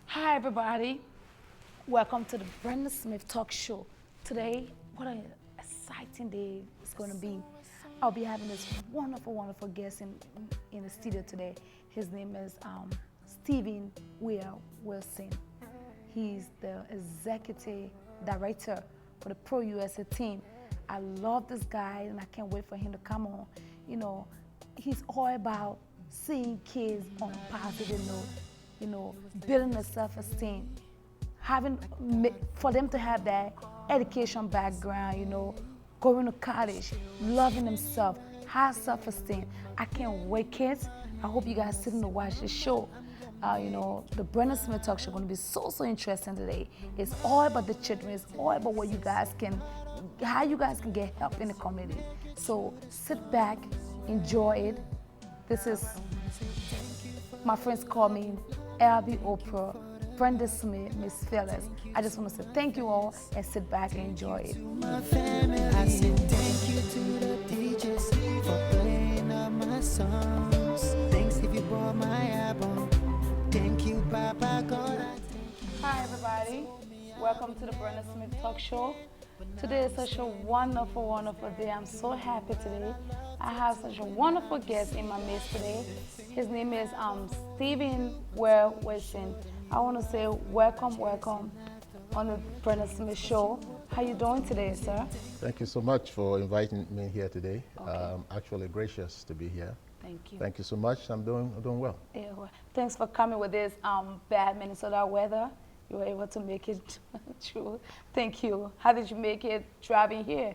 Hi, everybody. Welcome to the Brenda Smith Talk Show. Today, what an exciting day it's going to be. I'll be having this wonderful guest in the studio today. His name is Stephen Wilson. He's the executive director for the Pro USA team. I love this guy, and I can't wait for him to come on. You know, he's all about seeing kids on a positive note, building their self-esteem, for them to have that education background, going to college, loving themselves, high self-esteem. I can't wait, kids. I hope you guys sit and watch the show. The Brenda Smith Talk Show is going to be so interesting today. It's all about the children. It's all about how you guys can get help in the community. So sit back, enjoy it. This is, my friends call me LB Oprah, Brenda Smith, Miss Phyllis. I just want to say thank you all and sit back and enjoy it. My family, I said thank you to the DJs for playing all my songs. Thanks if you bought my album. Thank you, Papa God. Hi everybody, welcome to the Brenda Smith Talk Show. Today is such a wonderful day. I'm so happy today. I have such a wonderful guest in my midst today. His name is Stephen Wilson. I want to say welcome on the Brenda Smith Show. How you doing today, sir? Thank you so much for inviting me here today. Okay. Actually gracious to be here. Thank you. Thank you so much. I'm doing well. Yeah, well, thanks for coming with this bad Minnesota weather. You were able to make it through. Thank you. How did you make it driving here?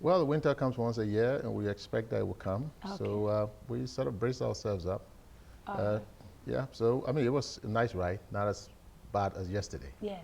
Well, the winter comes once a year, and we expect that it will come. Okay. So we sort of brace ourselves up. Okay. Yeah, so I mean, it was a nice ride, not as bad as yesterday. Yes,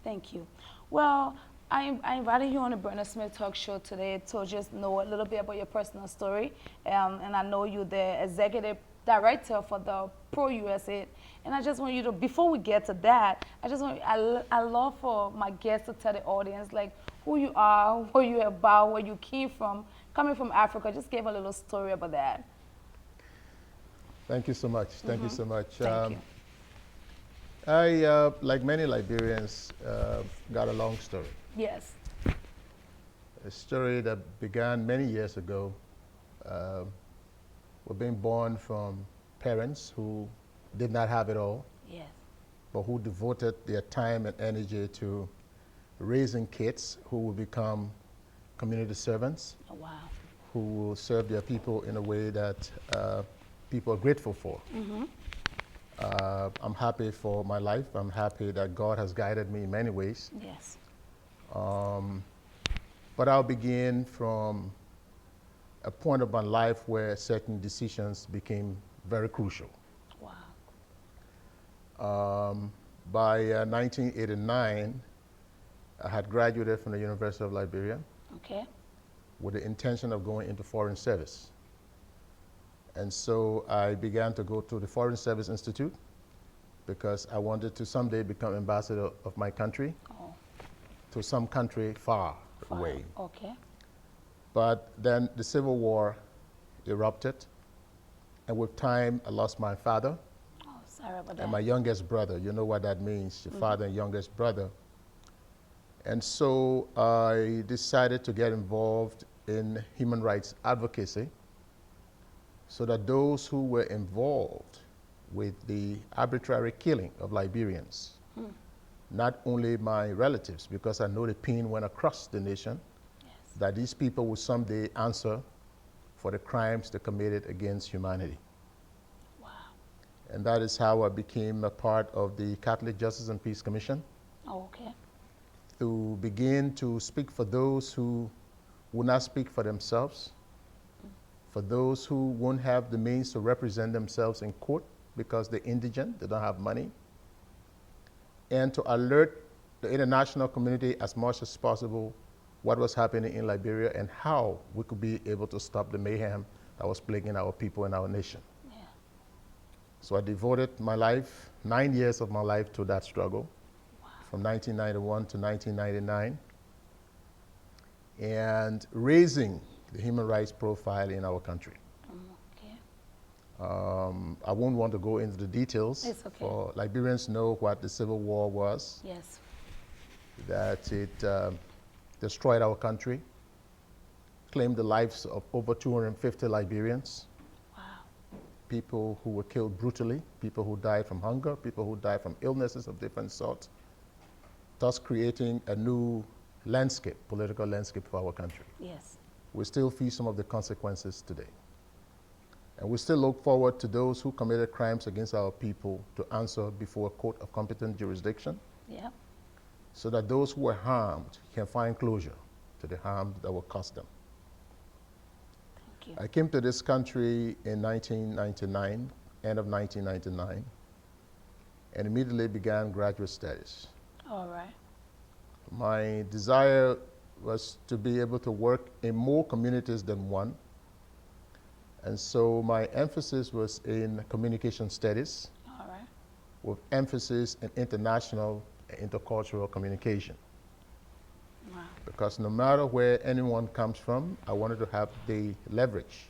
thank you. Well, I invited you on the Brenda Smith Talk Show today to just know a little bit about your personal story. And I know you're the executive director for the Pro USA. And I just want you to, before we get to that, I love for my guests to tell the audience, like, who you are, what you're about, where you came from, coming from Africa. Just give a little story about that. Thank you so much. Thank you so much. Thank you. I, like many Liberians, got a long story. Yes. A story that began many years ago. We're being born from parents who did not have it all, Yes. but who devoted their time and energy to raising kids who will become community servants, Oh, wow. who will serve their people in a way that people are grateful for. I'm happy for my life. I'm happy that God has guided me in many ways. Yes. But I'll begin from a point of my life where certain decisions became very crucial. Wow. By 1989, I had graduated from the University of Liberia Okay. with the intention of going into foreign service. And so I began to go to the Foreign Service Institute because I wanted to someday become ambassador of my country Oh, to some country far fine. away. Okay. But then the Civil War erupted, and with time I lost my father Oh, sorry about that. and my youngest brother. You know what that means, your father and youngest brother. And so I decided to get involved in human rights advocacy so that those who were involved with the arbitrary killing of Liberians, not only my relatives, because I know the pain went across the nation, Yes. that these people will someday answer for the crimes they committed against humanity. Wow. And that is how I became a part of the Catholic Justice and Peace Commission, Oh, okay. to begin to speak for those who will not speak for themselves, for those who won't have the means to represent themselves in court because they're indigent, they don't have money, and to alert the international community as much as possible what was happening in Liberia and how we could be able to stop the mayhem that was plaguing our people and our nation. Yeah. So I devoted my life, 9 years of my life, to that struggle, Wow. from 1991 to 1999, and raising the human rights profile in our country. Okay. I won't want to go into the details. It's okay. For Liberians know what the Civil War was, Yes. that it destroyed our country, claimed the lives of over 250 Liberians, Wow. people who were killed brutally, people who died from hunger, people who died from illnesses of different sorts, thus creating a new landscape, political landscape for our country. Yes. We still feel some of the consequences today. And we still look forward to those who committed crimes against our people to answer before a court of competent jurisdiction, Yeah. so that those who were harmed can find closure to the harm that were caused them. Thank you. I came to this country in 1999, end of 1999, and immediately began graduate studies. All right. My desire was to be able to work in more communities than one. And so my emphasis was in communication studies All right. with emphasis in international and intercultural communication. Wow. Because no matter where anyone comes from, I wanted to have the leverage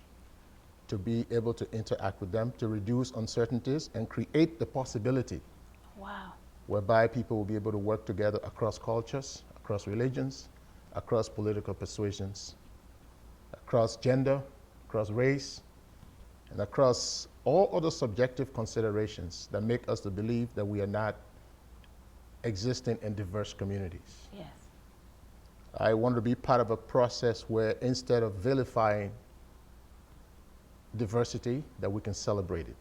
to be able to interact with them, to reduce uncertainties and create the possibility Wow. whereby people will be able to work together across cultures, across religions, across political persuasions, across gender, across race, and across all other subjective considerations that make us to believe that we are not existing in diverse communities. Yes. I want to be part of a process where instead of vilifying diversity, that we can celebrate it.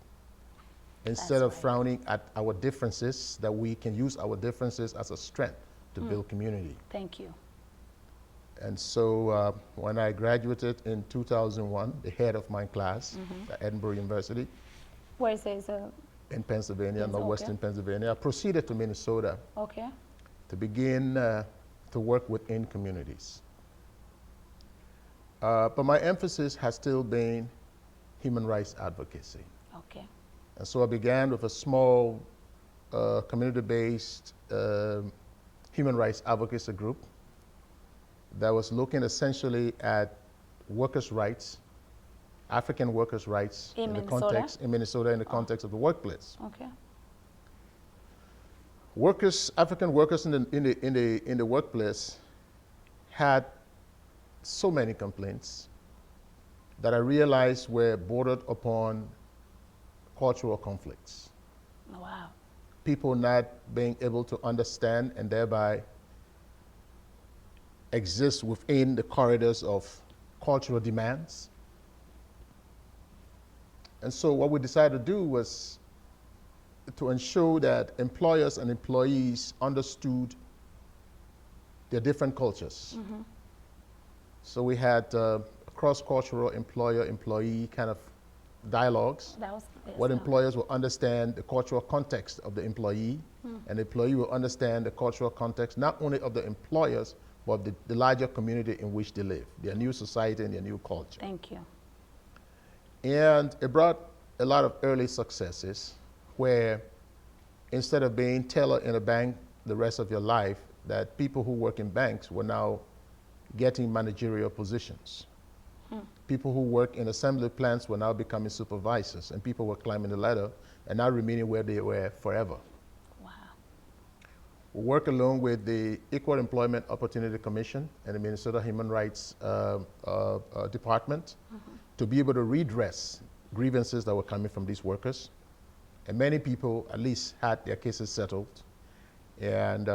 Instead That's of right. frowning at our differences, that we can use our differences as a strength to build community. Thank you. And so when I graduated in 2001, the head of my class at Edinburgh University Where is it? in Pennsylvania, Yes, northwestern Pennsylvania, I proceeded to Minnesota Okay. to begin to work within communities. But my emphasis has still been human rights advocacy. Okay. And so I began with a small community-based human rights advocacy group that was looking essentially at workers' rights, African workers' rights In the Minnesota? context in Minnesota in the context of the workplace. Okay. Workers, African workers in the workplace had so many complaints that I realized were bordered upon cultural conflicts. Wow. People not being able to understand and thereby exist within the corridors of cultural demands. And so what we decided to do was to ensure that employers and employees understood their different cultures. So we had cross-cultural employer-employee kind of dialogues. That was What employers will understand the cultural context of the employee, and the employee will understand the cultural context not only of the employers, but the larger community in which they live, their new society and their new culture. Thank you. And it brought a lot of early successes where instead of being teller in a bank the rest of your life, that people who work in banks were now getting managerial positions. People who work in assembly plants were now becoming supervisors, and people were climbing the ladder and now remaining where they were forever. Wow. We work along with the Equal Employment Opportunity Commission and the Minnesota Human Rights Department to be able to redress grievances that were coming from these workers. And many people at least had their cases settled. And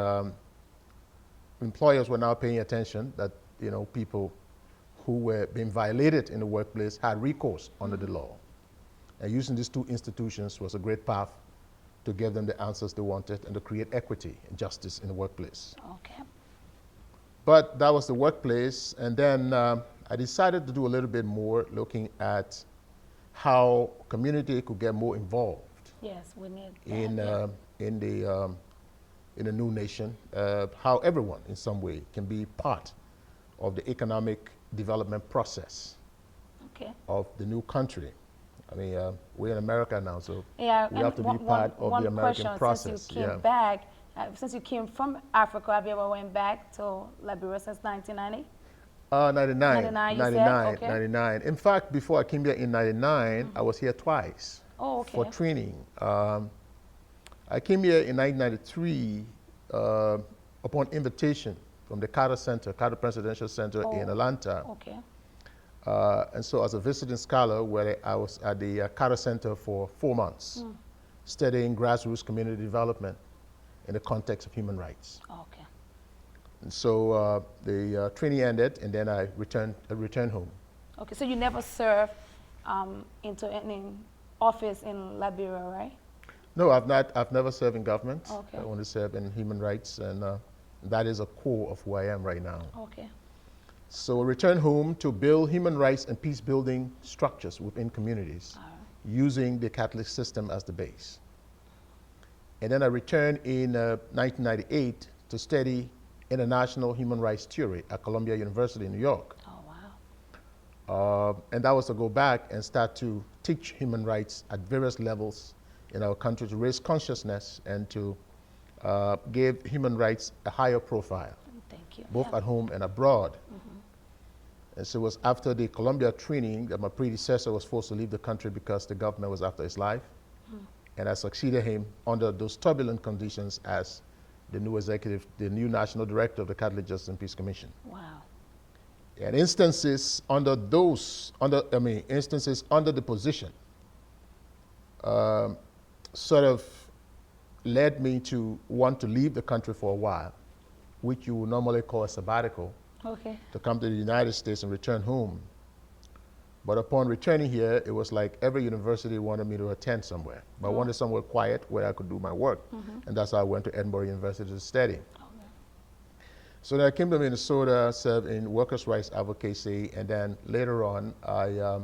employers were now paying attention that, you know, people who were being violated in the workplace had recourse under the law. And using these two institutions was a great path to give them the answers they wanted and to create equity and justice in the workplace. Okay. But that was the workplace. And then I decided to do a little bit more looking at how community could get more involved Yes, we need in, in a new nation, how everyone in some way can be part of the economic development process Okay. of the new country. I mean, we're in America now, so Yeah, we and have to be part of the American question, process. Since you came back, since you came from Africa, have you ever went back to Liberia since 1990? 99. 99, you said? 99, Okay. 99. In fact, before I came here in 99, I was here twice Oh, okay. for training. I came here in 1993 upon invitation from the Carter Presidential Center in Atlanta. Okay. And so as a visiting scholar, where I was at the Carter Center for 4 months, studying grassroots community development in the context of human rights. Okay. And so the training ended, and then I returned home. Okay, so you never served into any office in Liberia, right? No, I've never served in government. Okay. I only served in human rights, and that is a core of who I am right now. Okay. So I returned home to build human rights and peace building structures within communities, using the Catholic system as the base. And then I returned in 1998 to study international human rights theory at Columbia University in New York. Oh, wow. And that was to go back and start to teach human rights at various levels in our country, to raise consciousness and to give human rights a higher profile, Thank you. both at home and abroad. And so it was after the Columbia training that my predecessor was forced to leave the country because the government was after his life. And I succeeded him under those turbulent conditions as the new national director of the Catholic Justice and Peace Commission. Wow. And instances under the position sort of led me to want to leave the country for a while, which you would normally call a sabbatical, Okay. to come to the United States and return home. But upon returning here, it was like every university wanted me to attend somewhere. But I wanted somewhere quiet where I could do my work. And that's how I went to Edinburgh University to study. Okay. So then I came to Minnesota, served in workers' rights advocacy, and then later on, I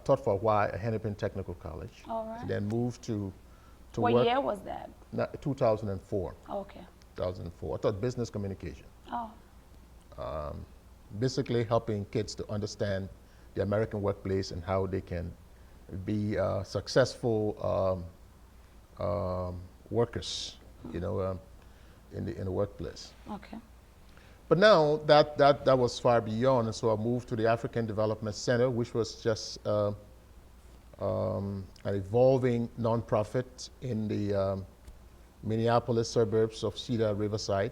taught for a while at Hennepin Technical College. All right. And then moved to What work. year was that? 2004. Okay. 2004. I taught business communication. Oh, Basically helping kids to understand the American workplace and how they can be successful workers, in the workplace. okay. But now that was far beyond, and so I moved to the African Development Center, which was just an evolving nonprofit in the Minneapolis suburbs of Cedar Riverside.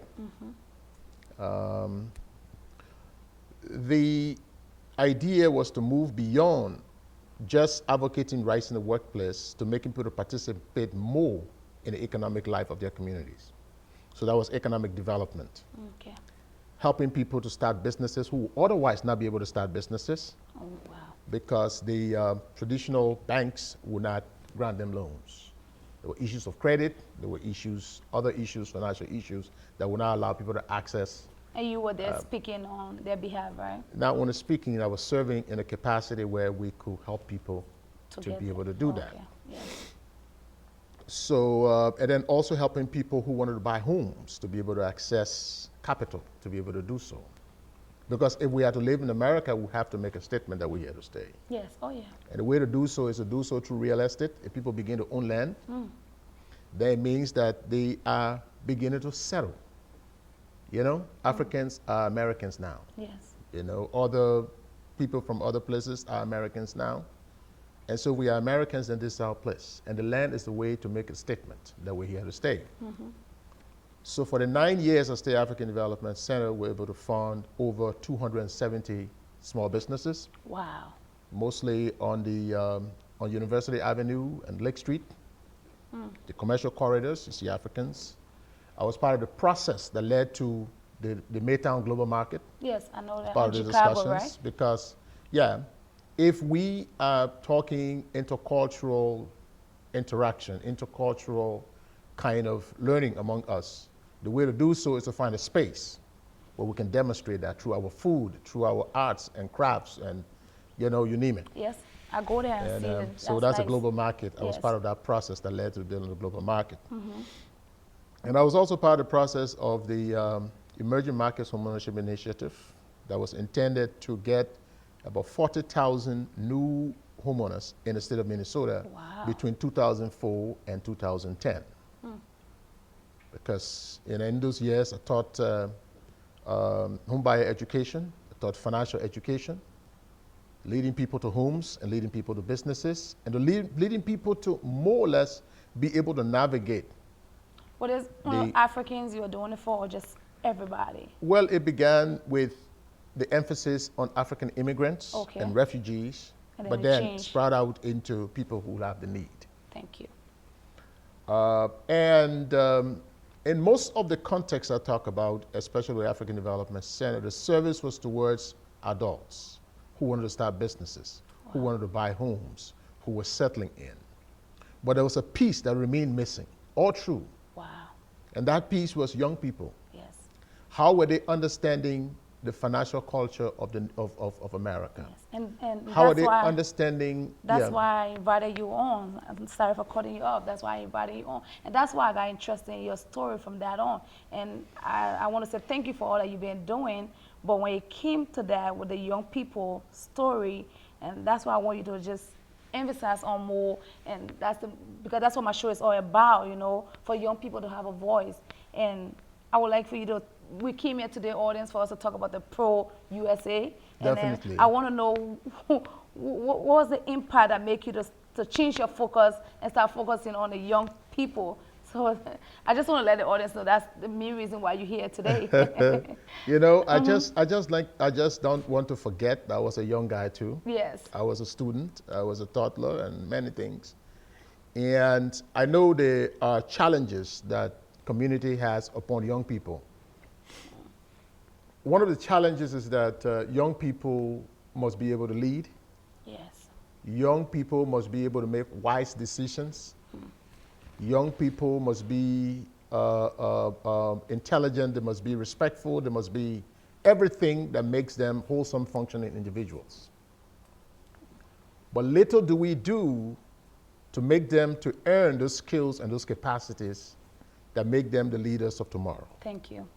The idea was to move beyond just advocating rights in the workplace to making people participate more in the economic life of their communities. So that was economic development, Okay. helping people to start businesses who would otherwise not be able to start businesses Oh, wow. because the traditional banks would not grant them loans. There were issues of credit, there were other issues, financial issues that would not allow people to access. And you were there speaking on their behalf, right? Not only speaking, I was serving in a capacity where we could help people to get be it. able to do that. Okay. Yes. So, and then also helping people who wanted to buy homes to be able to access capital to be able to do so. Because if we are to live in America, we have to make a statement that we're here to stay. Yes. Oh, yeah. And the way to do so is to do so through real estate. If people begin to own land, then it means that they are beginning to settle. Africans are Americans now. Yes. Other people from other places are Americans now. And so we are Americans, and this is our place. And the land is the way to make a statement that we're here to stay. So for the 9 years I stayed at African Development Center, we were able to fund over 270 small businesses, Wow. mostly on University Avenue and Lake Street, the commercial corridors. You see Africans. I was part of the process that led to the Maytown Global Market. Yes, I know that. Part In of the Chicago, discussions, right? because, if we are talking intercultural interaction, intercultural kind of learning among us, the way to do so is to find a space where we can demonstrate that through our food, through our arts and crafts, and you name it. Yes. I go there and see it. So that's a nice. global market. I was Yes. part of that process that led to building the global market. And I was also part of the process of the Emerging Markets Homeownership Initiative that was intended to get about 40,000 new homeowners in the state of Minnesota Wow. between 2004 and 2010. Because in those years, I taught homebuyer education, I taught financial education, leading people to homes and leading people to businesses, and to leading people to more or less be able to navigate. What is Africans you are doing it for, or just everybody? Well, it began with the emphasis on African immigrants and refugees, And but then spread out into people who have the need. Thank you. In most of the contexts I talk about, especially with African Development Center, the service was towards adults who wanted to start businesses, who wanted to buy homes, who were settling in. But there was a piece that remained missing, all through. Wow. And that piece was young people. Yes. How were they understanding the financial culture of America? Yes. And how are they understanding? That's why I invited you on. I'm sorry for cutting you off. That's why I invited you on. And that's why I got interested in your story from that on. And I want to say thank you for all that you've been doing. But when it came to that with the young people story, and that's why I want you to just emphasize on more, and because that's what my show is all about, you know, for young people to have a voice. And I would like for you to, we came here today, audience, for us to talk about the Pro USA. Definitely. And then I want to know what was the impact that made you to change your focus and start focusing on the young people. So I just want to let the audience know that's the main reason why you're here today. You know, I just don't want to forget that I was a young guy too. Yes. I was a student, I was a toddler, and many things. And I know there are challenges that community has upon young people. One of the challenges is that young people must be able to lead. Yes. Young people must be able to make wise decisions. Young people must be intelligent, they must be respectful, they must be everything that makes them wholesome, functioning individuals. But little do we do to make them to earn those skills and those capacities that make them the leaders of tomorrow. Thank you.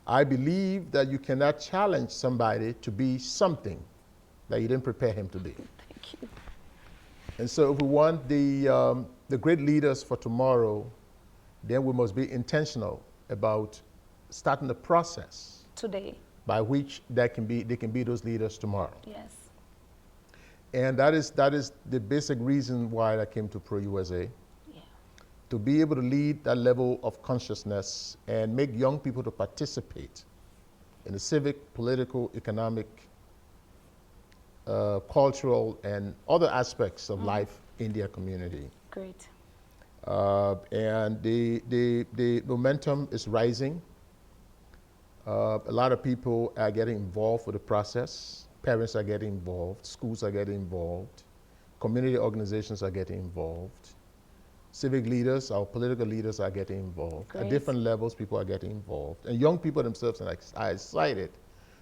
I believe that you cannot challenge somebody to be something that you didn't prepare him to be. Thank you. And so if we want the great leaders for tomorrow, then we must be intentional about starting the process Today. by which they can be those leaders tomorrow. Yes. And that is the basic reason why I came to Pro USA. Yeah. To be able to lead that level of consciousness and make young people to participate in the civic, political, economic, cultural, and other aspects of life in their community. Great. And the momentum is rising. A lot of people are getting involved with the process. Parents are getting involved. Schools are getting involved. Community organizations are getting involved. Civic leaders, our political leaders are getting involved. Great. At different levels, people are getting involved. And young people themselves are excited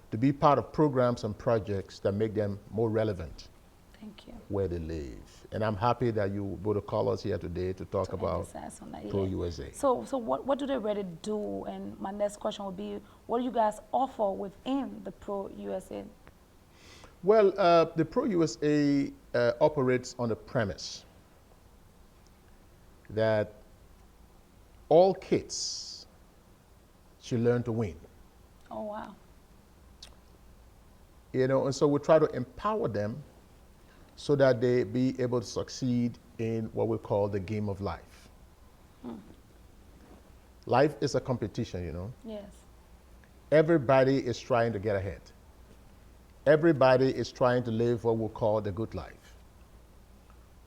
to be part of programs and projects that make them more relevant. Thank you. Where they live. And I'm happy that you were to call us here today to talk about Pro USA. So what do they really do? And my next question would be, what do you guys offer within the Pro USA? Well, the Pro USA operates on the premise that all kids should learn to win. Oh, wow. You know, and so we try to empower them so that they be able to succeed in what we call the game of life. Life is a competition, you know. Yes. Everybody is trying to get ahead. Everybody is trying to live what we call the good life.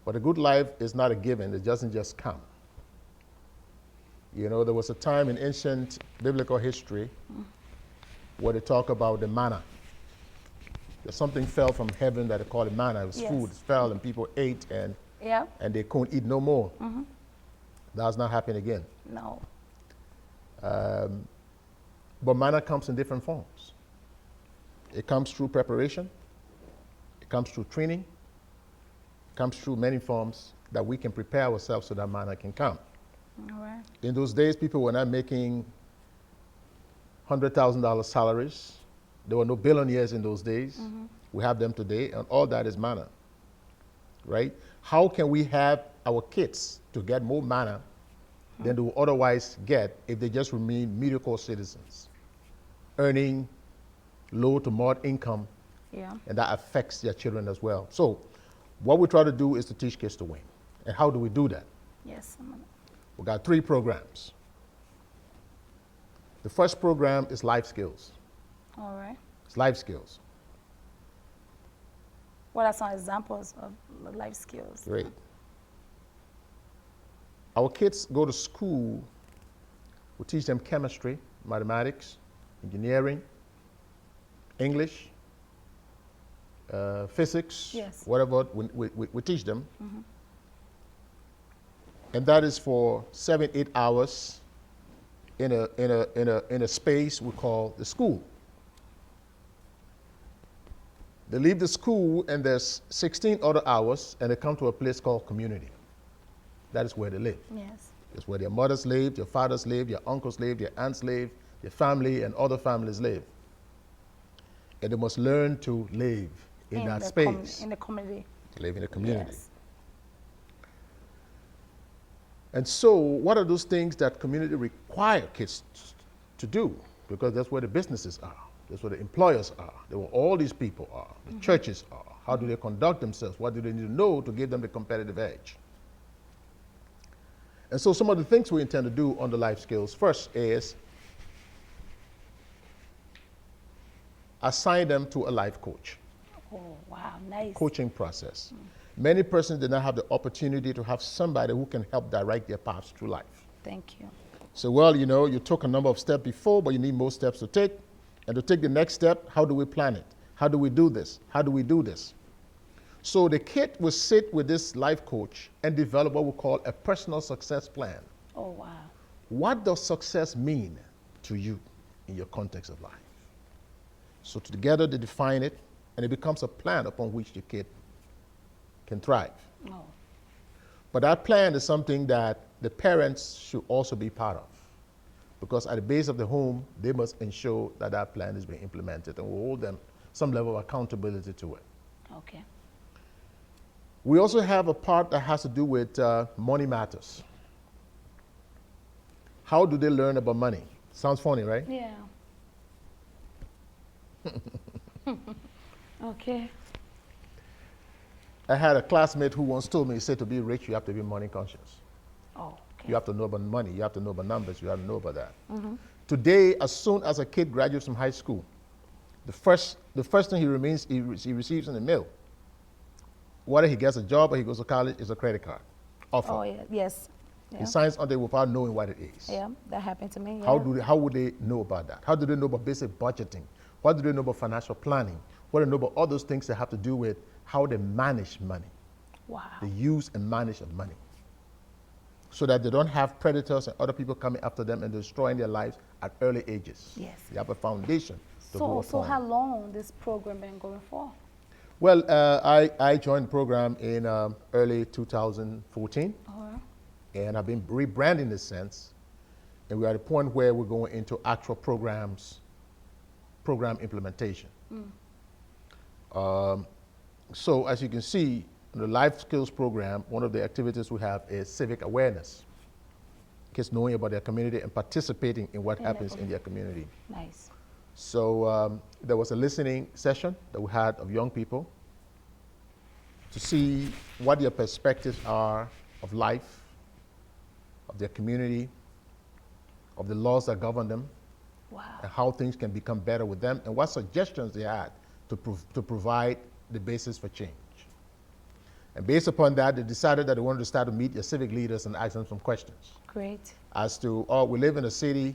But the good life is not a given, it doesn't just come. You know, there was a time in ancient biblical history where they talk about the manna. That something fell from heaven that they called it manna. It was food. It fell and people ate and they couldn't eat no more. That's not happening again. No. But manna comes in different forms. It comes through preparation. It comes through training. It comes through many forms that we can prepare ourselves so that manna can come. All right. In those days, people were not making $100,000 salaries. There were no billionaires in those days. We have them today, and all that is manna, right? How can we have our kids to get more manna than they would otherwise get if they just remain mediocre citizens, earning low to moderate income, Yeah. and that affects their children as well. So what we try to do is to teach kids to win. And how do we do that? Yes. We got 3 programs. The first program is life skills. All right. It's life skills. What are some examples of life skills? Great. Our kids go to school, we teach them chemistry, mathematics, engineering, English, physics, Yes. whatever we teach them. And that is for 7-8 hours in a space we call the school. They leave the school and there's 16 other hours and they come to a place called community. That is where they live. Yes. It's where their mothers live, your fathers live, your uncles live, your aunts live, your family and other families live. And they must learn to live in that space. In the community. Live in the community. Yes. And so, what are those things that community require kids to do? Because that's where the businesses are. That's where the employers are. That's where all these people are. The churches are. How do they conduct themselves? What do they need to know to give them the competitive edge? And so some of the things we intend to do on the life skills first is assign them to a life coach. Oh, wow, nice. Coaching process. Many persons did not have the opportunity to have somebody who can help direct their paths through life. Thank you. So, well, you know, you took a number of steps before, but you need more steps to take. And to take the next step, how do we plan it? How do we do this? How do we do this? So the kid will sit with this life coach and develop what we call a personal success plan. Oh, wow. What does success mean to you in your context of life? So together they define it, and it becomes a plan upon which the kid can thrive. Oh, But that plan is something that the parents should also be part of. Because at the base of the home, they must ensure that that plan is being implemented and we'll hold them some level of accountability to it. okay. We also have a part that has to do with money matters. How do they learn about money? Sounds funny, right? Yeah. Okay. I had a classmate who once told me, he said, to be rich, you have to be money conscious. Oh, okay. You have to know about money. You have to know about numbers. You have to know about that. Today, as soon as a kid graduates from high school, the first thing he receives in the mail, whether he gets a job or he goes to college, is a credit card offer. Oh, yeah. Yes. Yeah. He signs on it without knowing what it is. Yeah, that happened to me. Yeah. How would they know about that? How do they know about basic budgeting? What do they know about financial planning? What do they know about all those things that have to do with how they manage money, Wow. the use and manage of money, so that they don't have predators and other people coming after them and destroying their lives at early ages. Yes. They have a foundation to go So upon. how long this program been going for? Well, I joined the program in early 2014, and I've been rebranding this since, and we're at a point where we're going into actual program implementation. So as you can see, in the Life Skills program, one of the activities we have is civic awareness. Kids knowing about their community and participating in what happens in their community. Nice. So there was a listening session that we had of young people to see what their perspectives are of life, of their community, of the laws that govern them, Wow. and how things can become better with them, and what suggestions they had to provide the basis for change. And based upon that, they decided that they wanted to start to meet their civic leaders and ask them some questions Great. as to, oh, we live in a city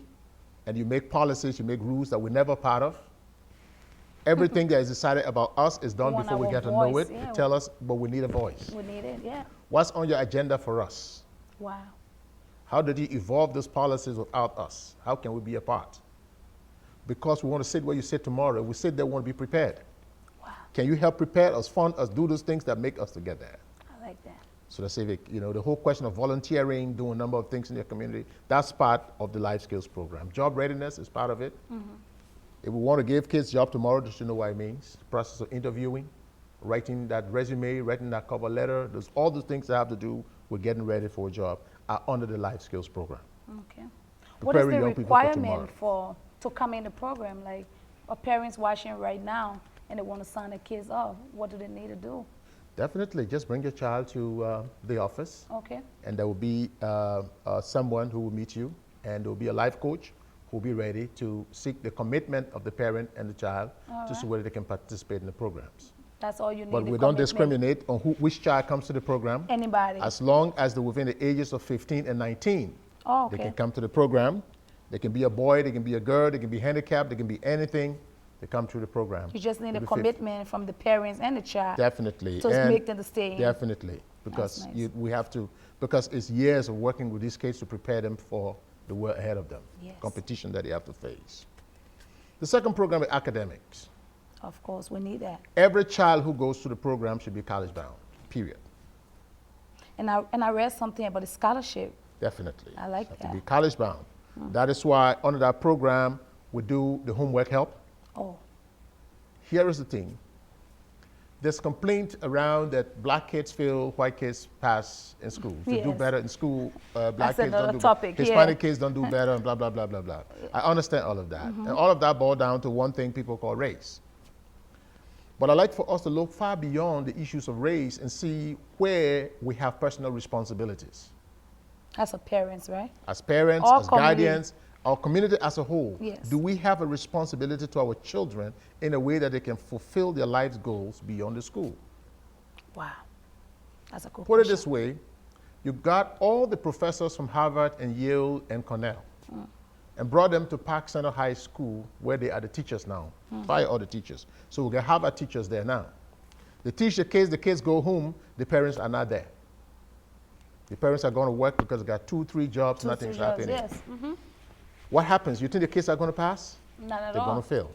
and you make policies, you make rules that we're never part of. Everything that is decided about us is done Want before we our get to know voice, it. yeah. You tell us, but we need a voice. We need it. Yeah. What's on your agenda for us? Wow. How did you evolve those policies without us? How can we be a part? Because we want to sit where you sit tomorrow. We sit there, we want to be prepared. Wow. Can you help prepare us, fund us, do those things that make us to get there? I like that. So the civic, you know, the whole question of volunteering, doing a number of things in your community, that's part of the Life Skills program. Job readiness is part of it. If we want to give kids job tomorrow, just to know what it means, the process of interviewing, writing that resume, writing that cover letter, there's all the things that have to do with getting ready for a job are under the Life Skills program. Okay. What is Preparing the young people for requirement tomorrow. to come in the program? Like, parents watching right now and they want to sign their kids up, what do they need to do? Definitely, just bring your child to the office, Okay. and there will be someone who will meet you, and there will be a life coach who will be ready to seek the commitment of the parent and the child to see whether they can participate in the programs. That's all you need. But the we don't commitment. discriminate on which child comes to the program. Anybody. As long as they're within the ages of 15 and 19, Oh, okay. they can come to the program. They can be a boy, they can be a girl, they can be handicapped, they can be anything. They come through the program. You just need a They'll be 50. commitment from the parents and the child. Definitely. To make them to stay in. Definitely. Because nice. we have to, because it's years of working with these kids to prepare them for the world ahead of them. Yes. Competition that they have to face. The second program is academics. Of course, we need that. Every child who goes to the program should be college bound, period. And I read something about the scholarship. Definitely. I like Have that. to be college bound. That is why under that program, we do the homework help. Oh, Here is the thing. There's complaint around that black kids feel white kids pass in school. They do Yes. better in school. Black That's kids another don't do topic, yeah. Hispanic kids don't do better, and blah, blah, blah, blah, blah. I understand all of that. And all of that boils down to one thing people call race. But I'd like for us to look far beyond the issues of race and see where we have personal responsibilities. as a parents, right? As parents, Our as community. guardians, our community as a whole, Yes. do we have a responsibility to our children in a way that they can fulfill their life's goals beyond the school? Wow. That's a cool Put it question. this way, you got all the professors from Harvard and Yale and Cornell and brought them to Park Center High School where they are the teachers now. Fire all the teachers. So we can have our teachers there now. They teach the kids go home, the parents are not there. The parents are going to work because they got 2, 3 jobs, nothing's happening. Yes. What happens? You think the kids are going to pass? Not at They're all. going to fail.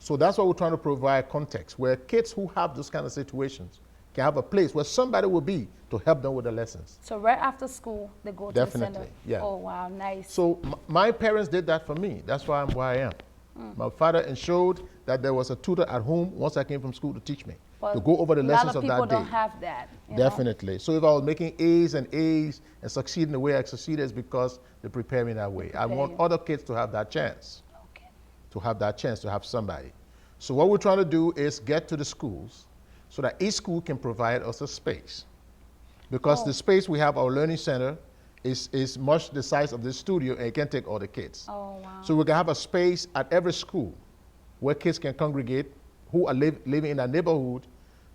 So that's why we're trying to provide context where kids who have those kind of situations can have a place where somebody will be to help them with the lessons. So right after school, they go to the center. Definitely, yeah. Oh, wow, nice. So my parents did that for me. That's why I'm where I am. My father ensured that there was a tutor at home once I came from school to teach me, to go over the lessons a of lot of that people day. don't have that. you know? Definitely. So if I was making A's and succeeding the way I succeeded, it's because they prepared me that way. I want you. other kids to have that chance. Okay. To have that chance to have somebody. So what we're trying to do is get to the schools so that each school can provide us a space. Because the space we have, our learning center, is much the size of this studio and it can take all the kids. Oh, wow. So we can have a space at every school where kids can congregate who are living in that neighborhood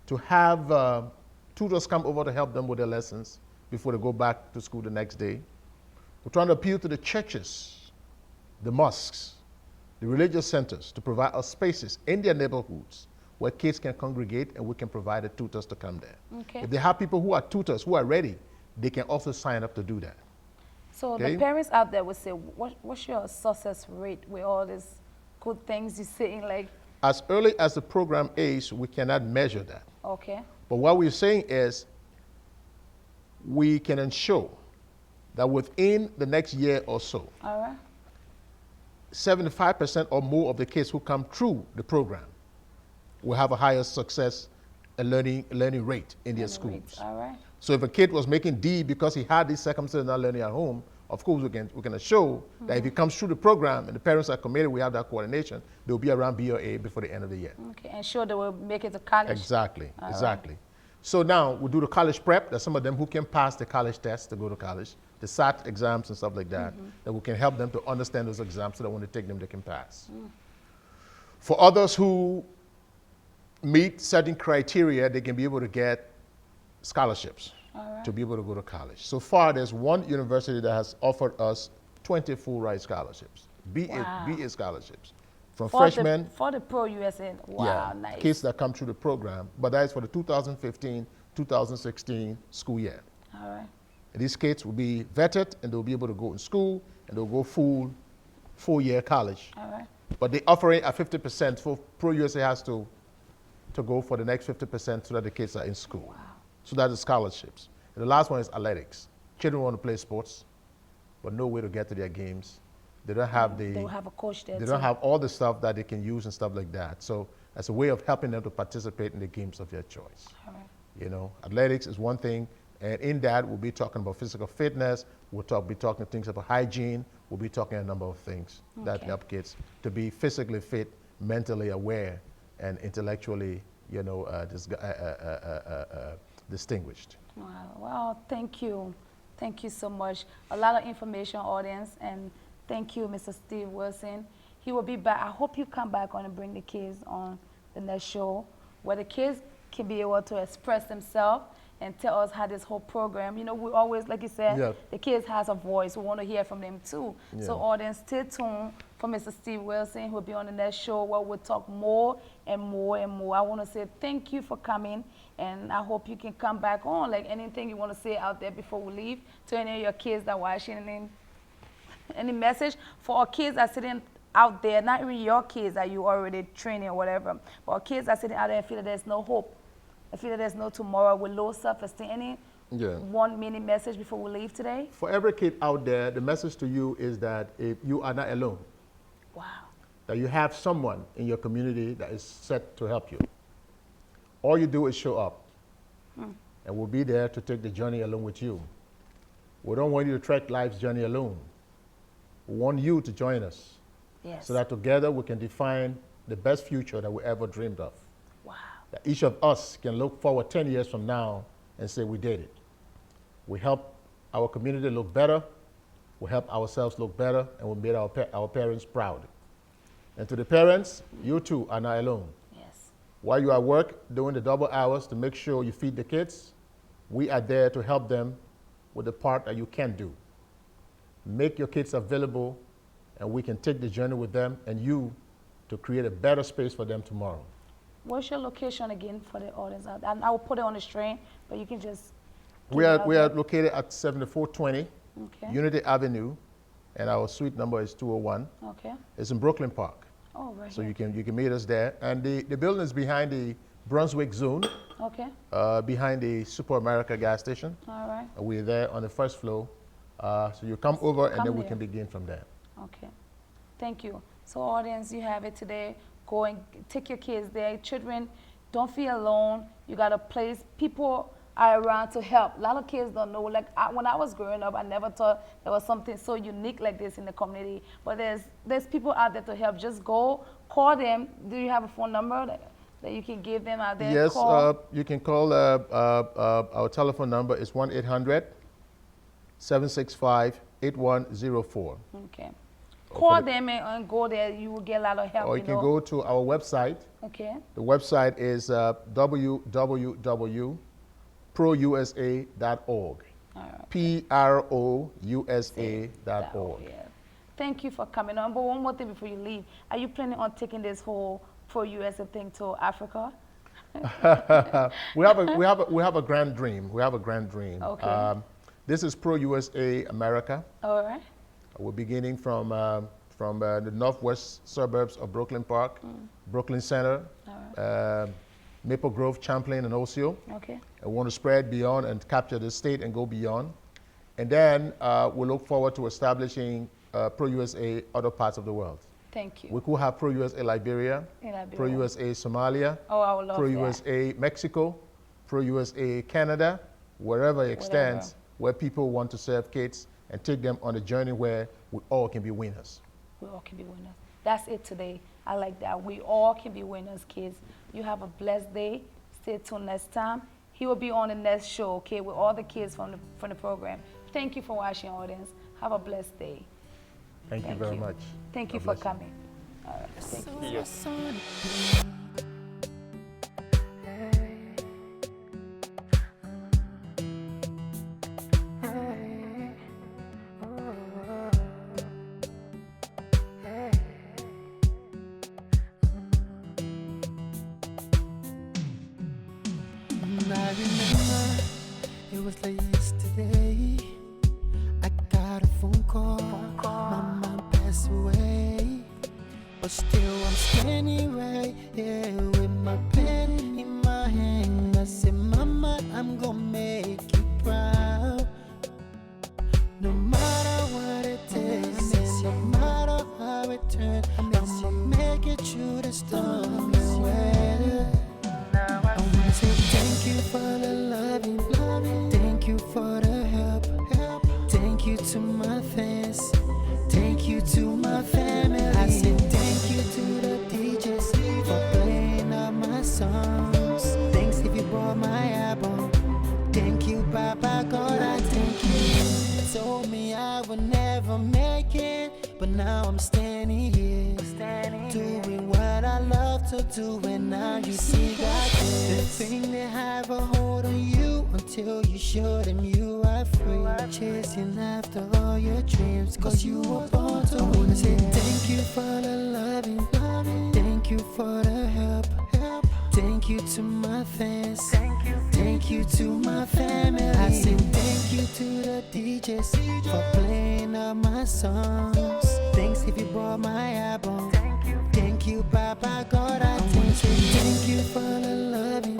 to have tutors come over to help them with their lessons before they go back to school the next day. We're trying to appeal to the churches, the mosques, the religious centers to provide us spaces in their neighborhoods where kids can congregate and we can provide the tutors to come there. Okay. If they have people who are tutors, who are ready, they can also sign up to do that. So Okay. the parents out there would say, what's your success rate with all these good things you're saying? Like, As early as the program age, we cannot measure that. okay, But what we're saying is we can ensure that within the next year or so, all right. 75% or more of the kids who come through the program will have a higher success and learning rate in their schools. All right. So if a kid was making D because he had these circumstances not learning at home, of course we can show that if he comes through the program and the parents are committed, we have that coordination, they'll be around B or A before the end of the year. Okay, and sure they will make it to college. Exactly, exactly. So now we do the college prep. There's some of them who can pass the college test to go to college, the SAT exams and stuff like that, that we can help them to understand those exams so that when they take them, they can pass. For others who meet certain criteria, they can be able to get scholarships to be able to go to college. So far, there's one university that has offered us 20 full ride scholarships, BA scholarships. From freshmen, For the Pro USA. Wow, nice. kids that come through the program, but that is for the 2015-2016 school year. All right. And these kids will be vetted and they'll be able to go in school and they'll go full 4-year college. All right. But they offer it at 50%, so Pro USA has to go for the next 50% so that the kids are in school. Wow. So that is scholarships. And the last one is athletics. Children want to play sports, but no way to get to their games. They don't have They will have a coach there they too. don't have all the stuff that they can use and stuff like that. So as a way of helping them to participate in the games of their choice. All right. You know, athletics is one thing, and in that we'll be talking about physical fitness. We'll be talking things about hygiene. We'll be talking a number of things that Okay. help kids to be physically fit mentally aware and intellectually, distinguished. Wow. Well, thank you. Thank you so much. A lot of information, audience, and thank you, Mr. Steve Wilson. He will be back. I hope you come back on and bring the kids on the next show where the kids can be able to express themselves and tell us how this whole program, we always, like you said, Yeah. the kids has a voice. We want to hear from them too. Yeah. So audience, stay tuned for Mr. Steve Wilson, who will be on the next show where we'll talk more and more and more. I want to say thank you for coming, and I hope you can come back on. Like anything you want to say out there before we leave to any of your kids that are watching, any message for our kids that are sitting out there, not even your kids that you already training or whatever, but our kids that are sitting out there and feel that there's no hope. I feel that there's no tomorrow with low self-esteem. Any Yeah. 1 minute message before we leave today? For every kid out there, the message to you is that if you are not alone, Wow. that you have someone in your community that is set to help you. All you do is show up, and we'll be there to take the journey along with you. We don't want you to trek life's journey alone. We want you to join us Yes. so that together we can define the best future that we ever dreamed of. Wow. That each of us can look forward 10 years from now and say we did it. We help our community look better, we help ourselves look better, and we made our parents proud. And to the parents, you too are not alone. Yes. While you are at work doing the double hours to make sure you feed the kids, we are there to help them with the part that you can do. Make your kids available, and we can take the journey with them and you to create a better space for them tomorrow. What's your location again for the audience? And I will put it on the screen, but you can just. We give are, it out we are there. located at 7420 Okay. Unity Avenue, and our suite number is 201. Okay. It's in Brooklyn Park, Oh, right. so here. you can meet us there. And the building is behind the Brunswick Zone, Okay. behind the Super America gas station. All right. We're there on the first floor. So you come over, and Come then we there. can begin from there. Okay. Thank you. So audience, you have it today. Go and take your kids there. Children, don't feel alone. You got a place. People are around to help. A lot of kids don't know. Like when I was growing up, I never thought there was something so unique like this in the community. But there's people out there to help. Just go, call them. Do you have a phone number that you can give them out there? Yes, Call. you can call. Our telephone number is 1-800-765-8104. Okay. Call them and go there. You will get a lot of help. Or you can go to our website. Okay. The website is www.prousa.org. All right. prousa.org. Yeah. Thank you for coming on. But one more thing before you leave. Are you planning on taking this whole pro-USA thing to Africa? we have a grand dream. We have a grand dream. Okay. This is Pro-USA America. All right. We're beginning from the northwest suburbs of Brooklyn Park, Brooklyn Center, Maple Grove, Champlain, and Osceola. Okay. And we want to spread beyond and capture the state and go beyond. And then we look forward to establishing Pro-USA other parts of the world. Thank you. We could have Pro-USA Liberia, In Liberia. Pro-USA Somalia, Oh, I would love Pro-USA Mexico, Pro-USA Canada, wherever it extends, where people want to serve kids and take them on a journey where we all can be winners. We all can be winners. That's it today. I like that. We all can be winners, kids. You have a blessed day. Stay tuned next time. He will be on the next show, okay, with all the kids from the program. Thank you for watching, audience. Have a blessed day. Thank you very much. Thank you God for bless you. coming. All right. Thank you. I remember it was like yesterday. I got a phone call. My mom passed away, but still I'm standing right here with my pen in my hand. I said, Mama, I'm gonna make you proud. No matter what it takes, no matter how it turns, I'ma make it through the storm and weather. I wanna say thank you for the loving, thank you for the help, thank you to my fans, thank you to my family. I said thank you to the DJs never make it, but now I'm standing here, doing what I love to do, and now you see God this. The thing they have a hold on you until you show them you are free, chasing after all your dreams, cause you were born to win. I wanna say thank you for the loving, thank you for the help, thank you to my fans, thank you to my family. I say thank you to the DJs for playing all my songs. Thanks if you bought my album. Thank you, Papa God. I thank you. Thank you for the loving,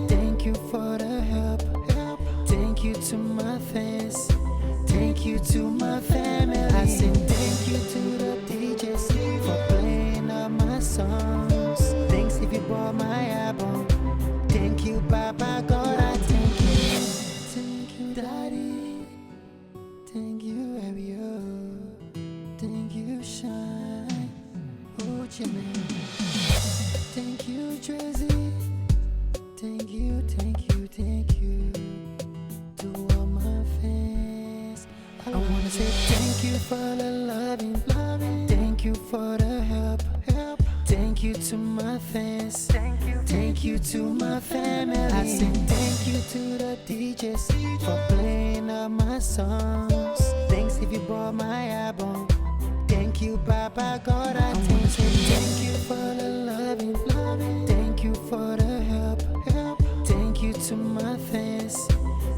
thank you for the help, thank you to my fans, thank you to my family. I say thank you to the DJs for playing all my songs. Thanks if you bought my album. Thank you, Papa God. I thank you. Thank you, Daddy. Thank you, Ariel. Thank you, Shine. Oh, Jimmy. Thank you, Tracy. Thank you, thank you, thank you. To all my fans, I wanna say thank you for the loving, thank you for the help, thank you to my fans, thank you to my family. I say thank you to the DJs for playing all my songs. Thanks if you bought my album. Thank you, Papa God. I thank you. Thank you for the loving, thank you for the help, thank you to my fans,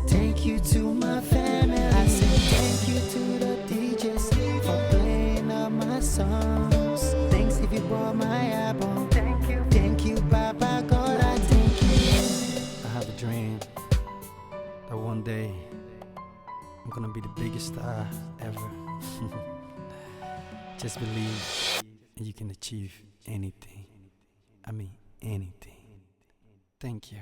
thank you to my family. I say thank you to the DJs for playing all my songs. Thanks if you bought my album. Thank you, Papa God. I thank you. I have a dream that one day I'm gonna be the biggest star ever. Just believe and you can achieve anything. I mean anything. Thank you.